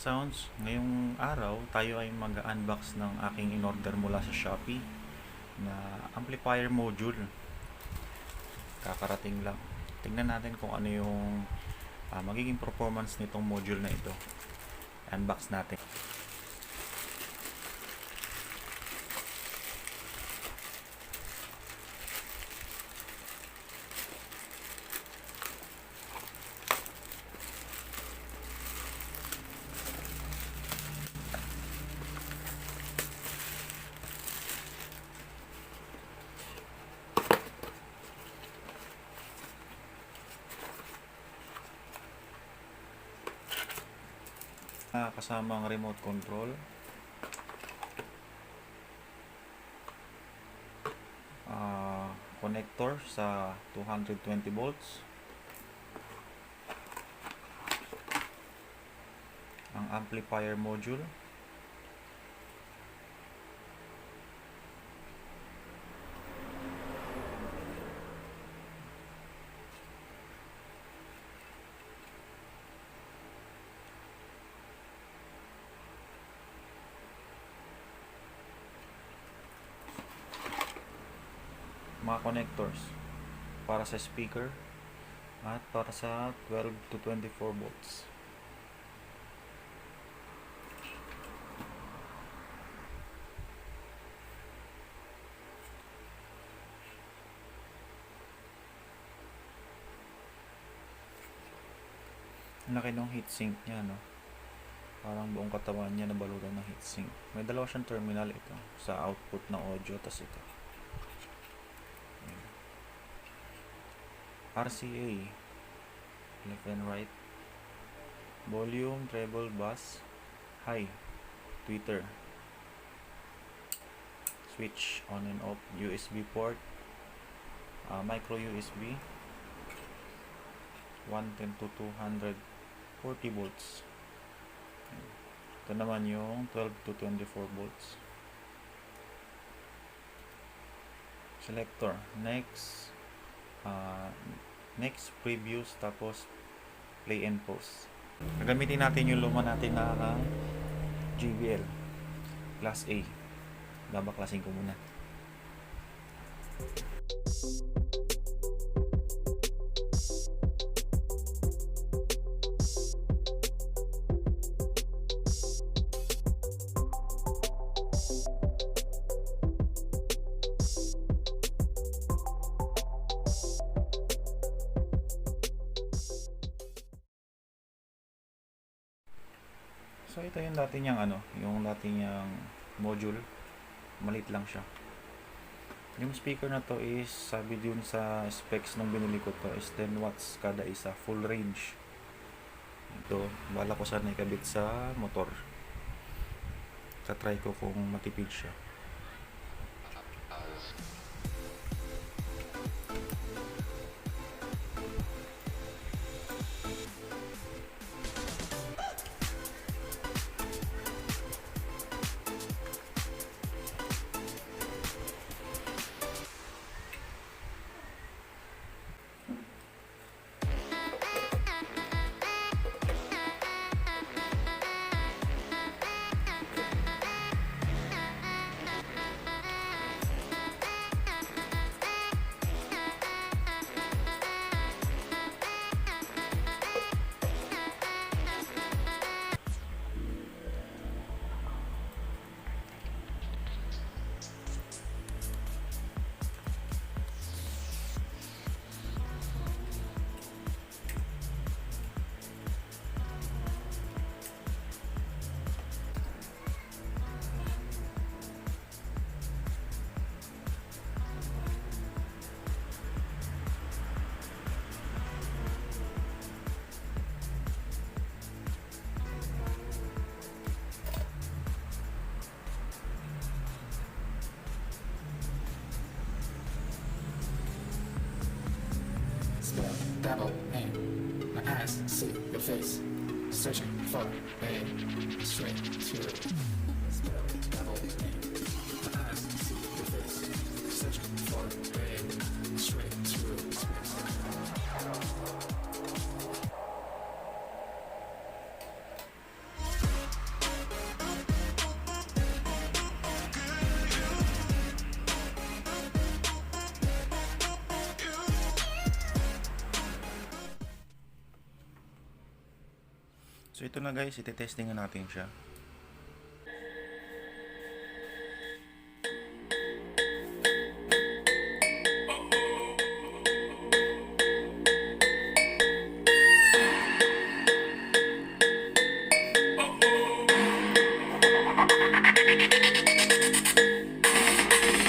Sounds, ngayong araw tayo ay mag-unbox ng aking in-order mula sa Shopee na amplifier module. Kakarating lang. Tingnan natin kung ano yung magiging performance nitong module na ito. Unbox natin. Kasama ang remote control, connector sa 220 volts, ang amplifier module, mga connectors para sa speaker at para sa 12 to 24 volts. Ang laki ng heatsink niya, no? Parang buong katawan niya nabalutan ng heatsink. May dalawa siyang terminal, ito sa output ng audio, tas ito RCA, left and right, volume, treble, bass, high, tweeter, switch on and off, USB port, micro USB, 110 to 240 volts. Ito naman yung 12 to 24 volts. Selector, next, previews, tapos play and pause. Gagamitin natin yung luma natin na JBL Class A. Babaklasin ko muna. So ito yung dati niyang module, maliit lang siya. Yung speaker na to is, sabi dun sa specs nung binili ko to, is 10 watts kada isa, full range. Ito, bala ko sana ikabit sa motor. Try ko kung matipid siya. double name. My eyes see your face, searching for a straight to spell double name. My eyes see your face, searching for a straight to space. So ito na guys, iti-testingan natin siya.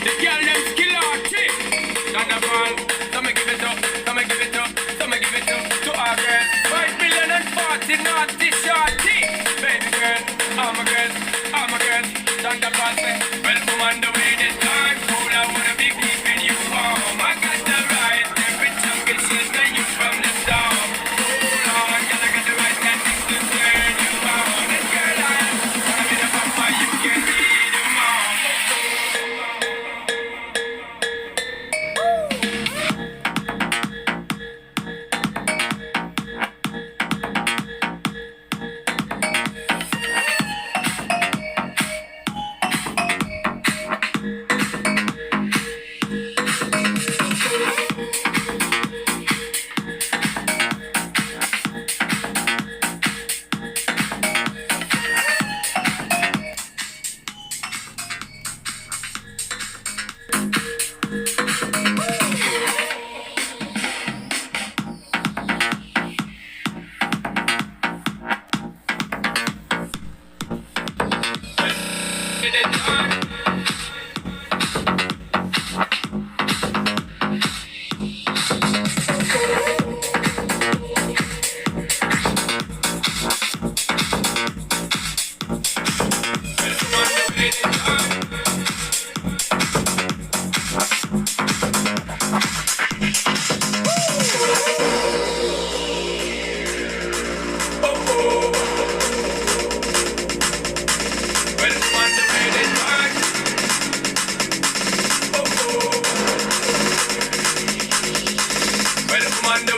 The girl them skill artist. Thunderball, some give it up, some give it up, some give it up to our girl. 5 million and 40 naughty shorty. Baby girl, all my girls, all my girls. Thunderball say, well, come on the way this time. Cool, I wanna be keeping you warm. I got the right temperature, get shit than you from the storm. Hold on, girl, I got the right tactics to turn you on. And girl, I'm in a papa, you can be the mom. Well, come on, the